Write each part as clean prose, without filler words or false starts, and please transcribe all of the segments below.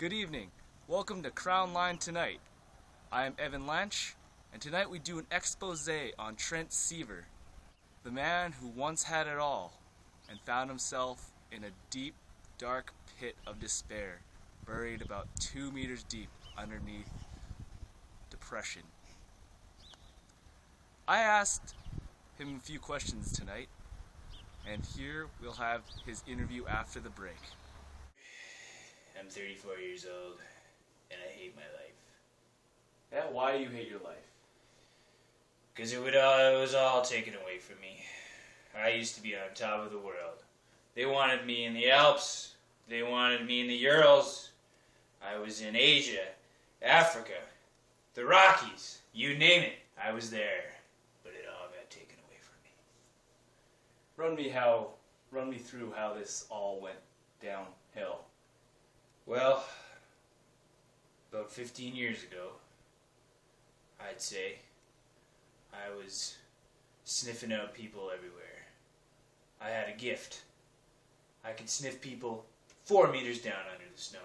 Good evening. Welcome to Crown Line Tonight. I am Evan Lanch, and tonight we do an expose on Trent Seaver, the man who once had it all and found himself in a deep, dark pit of despair, buried about 2 meters deep underneath depression. I asked him a few questions tonight, and here we'll have his interview after the break. I'm 34 years old, and I hate my life. Yeah, why do you hate your life? Because it was all taken away from me. I used to be on top of the world. They wanted me in the Alps. They wanted me in the Urals. I was in Asia, Africa, the Rockies, you name it. I was there. But it all got taken away from me. Run me through how this all went downhill. Well, about 15 years ago, I'd say, I was sniffing out people everywhere. I had a gift. I could sniff people 4 meters down under the snow.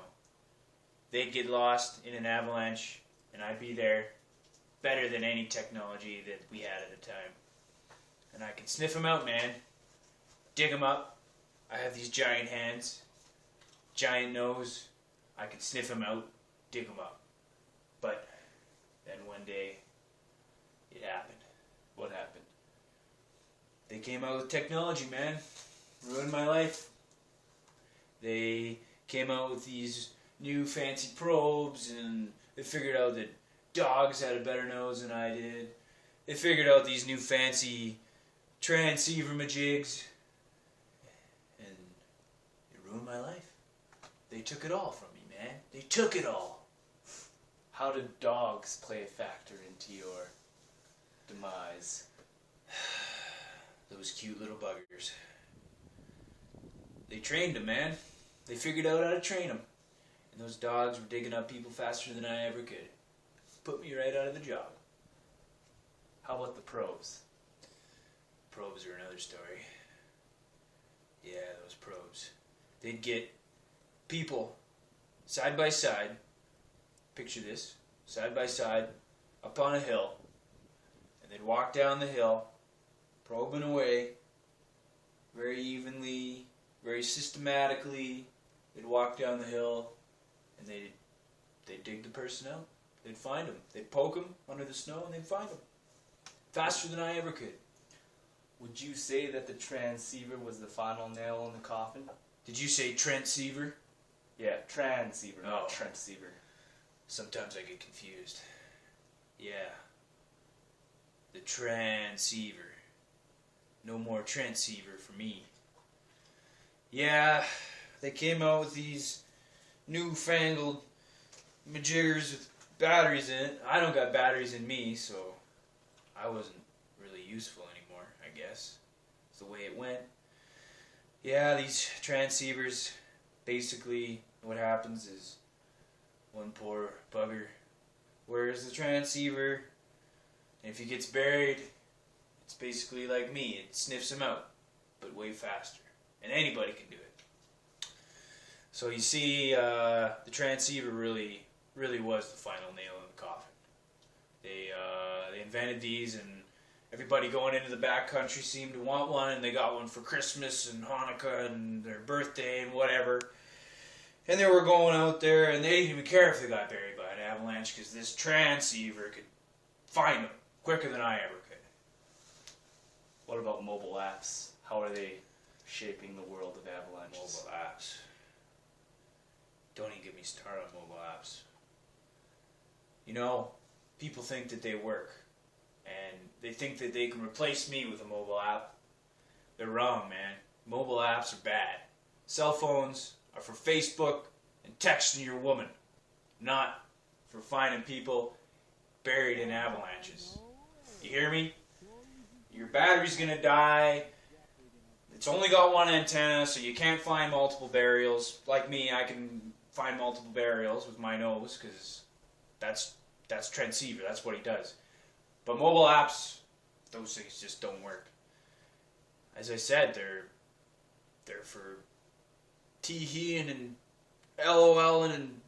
They'd get lost in an avalanche, and I'd be there, better than any technology that we had at the time. And I could sniff them out, man. Dig them up. I have these giant hands, giant nose. I could sniff them out, dig them up. But then one day, it happened. What happened? They came out with technology, man. Ruined my life. They came out with these new fancy probes, and they figured out that dogs had a better nose than I did. They figured out these new fancy transceiver majigs, and it ruined my life. They took it all from me, man. They took it all. How did dogs play a factor into your demise? Those cute little buggers. They trained them, man. They figured out how to train them. And those dogs were digging up people faster than I ever could. Put me right out of the job. How about the probes? Probes are another story. Yeah, those probes. They'd get people side by side. Picture this. Side by side, up on a hill. And they'd walk down the hill, probing away, very evenly, very systematically. They'd walk down the hill, and they'd dig the person out. They'd find them. They'd poke them under the snow, and they'd find them. Faster than I ever could. Would you say that the transceiver was the final nail in the coffin? Did you say Trent Seaver? Yeah, transceiver, not Oh. Trent Seaver. Sometimes I get confused. Yeah. The transceiver. No more transceiver for me. Yeah, they came out with these newfangled majiggers with batteries in it. I don't got batteries in me, so I wasn't really useful anymore, I guess. It's the way it went. Yeah, these transceivers, basically what happens is one poor bugger wears the transceiver, and if he gets buried, it's basically like me. It sniffs him out, but way faster. And anybody can do it. So you see, the transceiver really was the final nail in the coffin. They invented these, and everybody going into the backcountry seemed to want one, and they got one for Christmas and Hanukkah and their birthday and whatever. And they were going out there, and they didn't even care if they got buried by an avalanche, because this transceiver could find them quicker than I ever could. What about mobile apps? How are they shaping the world of avalanches? Mobile apps. Don't even get me started on mobile apps. You know, people think that they work, and they think that they can replace me with a mobile app. They're wrong, man. Mobile apps are bad. Cell phones are for Facebook and texting your woman, not for finding people buried in avalanches. You hear me? Your battery's gonna die. It's only got one antenna, so you can't find multiple burials. Like me, I can find multiple burials with my nose, because that's transceiver, that's what he does. But mobile apps, those things just don't work. As I said, they're for tee-heeing and LOLing and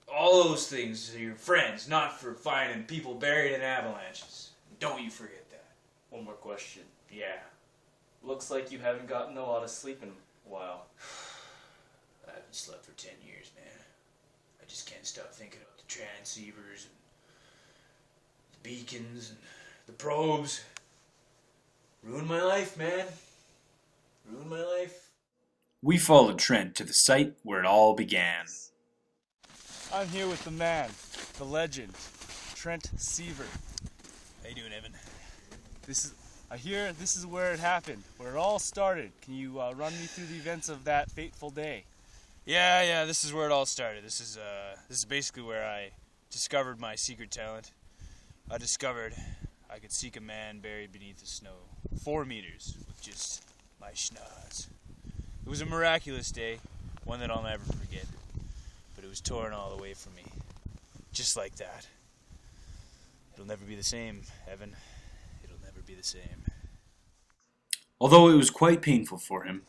All those things are your friends, not for finding people buried in avalanches. Don't you forget that. One more question. Yeah. Looks like you haven't gotten a lot of sleep in a while. I haven't slept for 10 years, man. I just can't stop thinking about the transceivers and the beacons and the probes. Ruined my life, man. Ruined my life. We followed Trent to the site where it all began. I'm here with the man, the legend, Trent Seaver. How you doing, Evan? I hear this is where it happened, where it all started. Can you run me through the events of that fateful day? Yeah, this is where it all started. This is basically where I discovered my secret talent. I discovered I could seek a man buried beneath the snow, 4 meters, with just my schnoz. It was a miraculous day, one that I'll never forget. But it was torn all away from me, just like that. It'll never be the same, Evan. It'll never be the same. Although it was quite painful for him,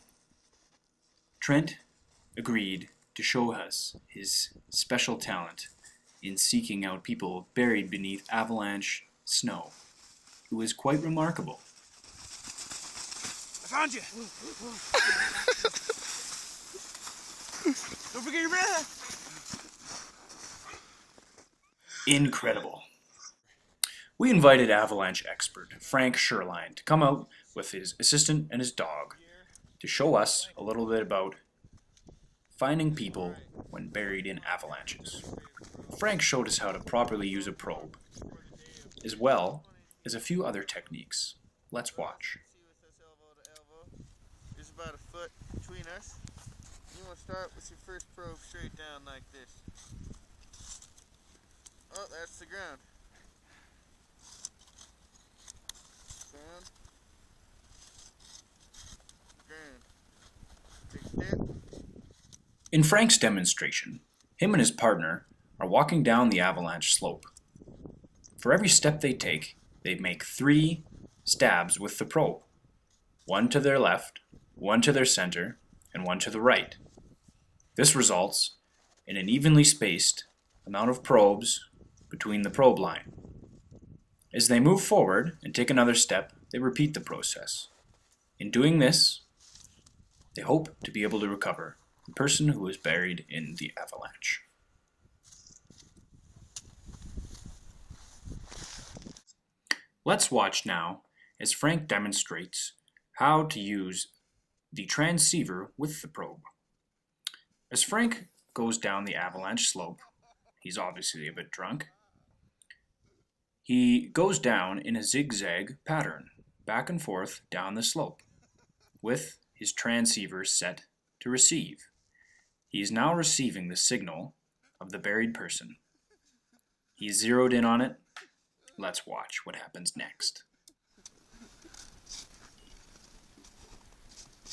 Trent agreed to show us his special talent in seeking out people buried beneath avalanche snow. It was quite remarkable. I found you! Don't forget your breath! Incredible. We invited avalanche expert Frank Sherline to come out with his assistant and his dog to show us a little bit about finding people when buried in avalanches. Frank showed us how to properly use a probe, as well as a few other techniques. Let's watch. There's about a foot between us. You want to start with your first probe straight down like this. Oh, that's the ground. Ground. Take a step. In Frank's demonstration, him and his partner are walking down the avalanche slope. For every step they take, they make 3 stabs with the probe. 1 to their left, 1 to their center, and 1 to the right. This results in an evenly spaced amount of probes between the probe line. As they move forward and take another step, they repeat the process. In doing this, they hope to be able to recover the person who was buried in the avalanche. Let's watch now as Frank demonstrates how to use the transceiver with the probe. As Frank goes down the avalanche slope, he's obviously a bit drunk, he goes down in a zigzag pattern, back and forth down the slope, with his transceiver set to receive. He is now receiving the signal of the buried person. He's zeroed in on it. Let's watch what happens next.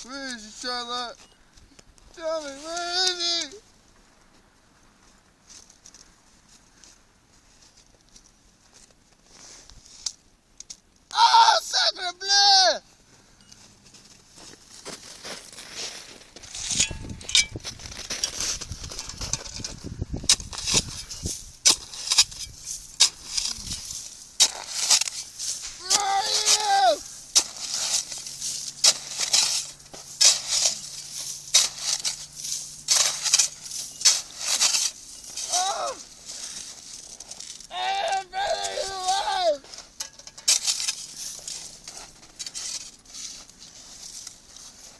Where is he, Charlotte? Tell me, where is he? Oh, sacre bleu! Where are you? Oh! Hey, brother, he's alive!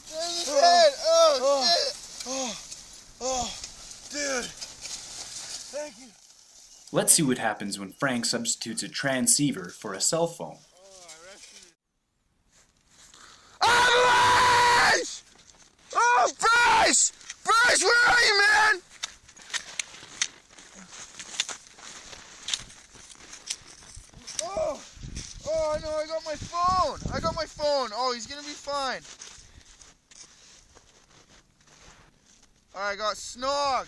There's his head! Oh, shit! Dude! Thank you! Let's see what happens when Frank substitutes a transceiver for a cell phone. Avalanche! Oh, Bryce! Bryce, where are you, man? Oh, no, I got my phone. Oh, he's gonna be fine. Alright, I got Snog.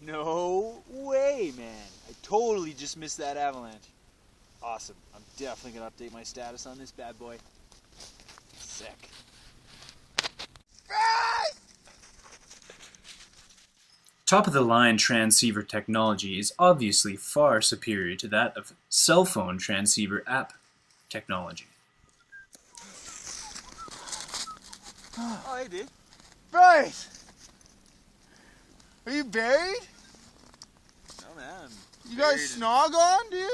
No way, man. I totally just missed that avalanche. Awesome. I'm definitely going to update my status on this bad boy. Sick. Top-of-the-line transceiver technology is obviously far superior to that of cell phone transceiver app technology. Oh, hey, dude. Bryce! Are you buried? No, man. You got a snog on, dude?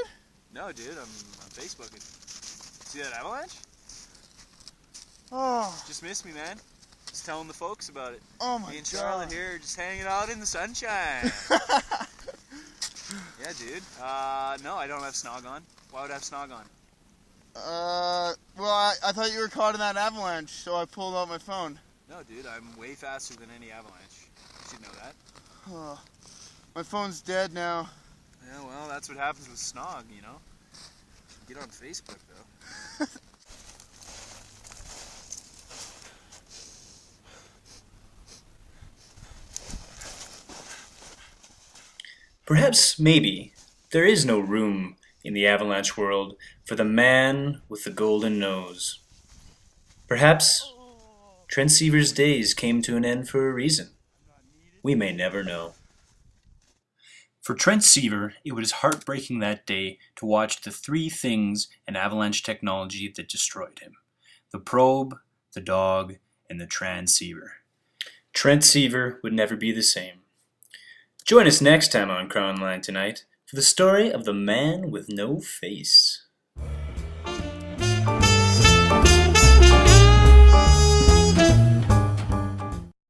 No, dude. I'm Facebooking. See that avalanche? Oh, Just missed me, man. Just telling the folks about it. oh my Me and god. Charlotte here, just hanging out in the sunshine. Yeah, dude. No, I don't have snog on. Why would I have snog on? Well, I thought you were caught in that avalanche, so I pulled out my phone. No, dude. I'm way faster than any avalanche. You should know that. Oh, my phone's dead now. Yeah, well, that's what happens with snog, you know. Get on Facebook, though. Perhaps, maybe, there is no room in the avalanche world for the man with the golden nose. Perhaps Trent Seaver's days came to an end for a reason. We may never know. For Trent Seaver, it was heartbreaking that day to watch the three things in avalanche technology that destroyed him: the probe, the dog, and the transceiver. Trent Seaver would never be the same. Join us next time on Crown Line Tonight for the story of the man with no face.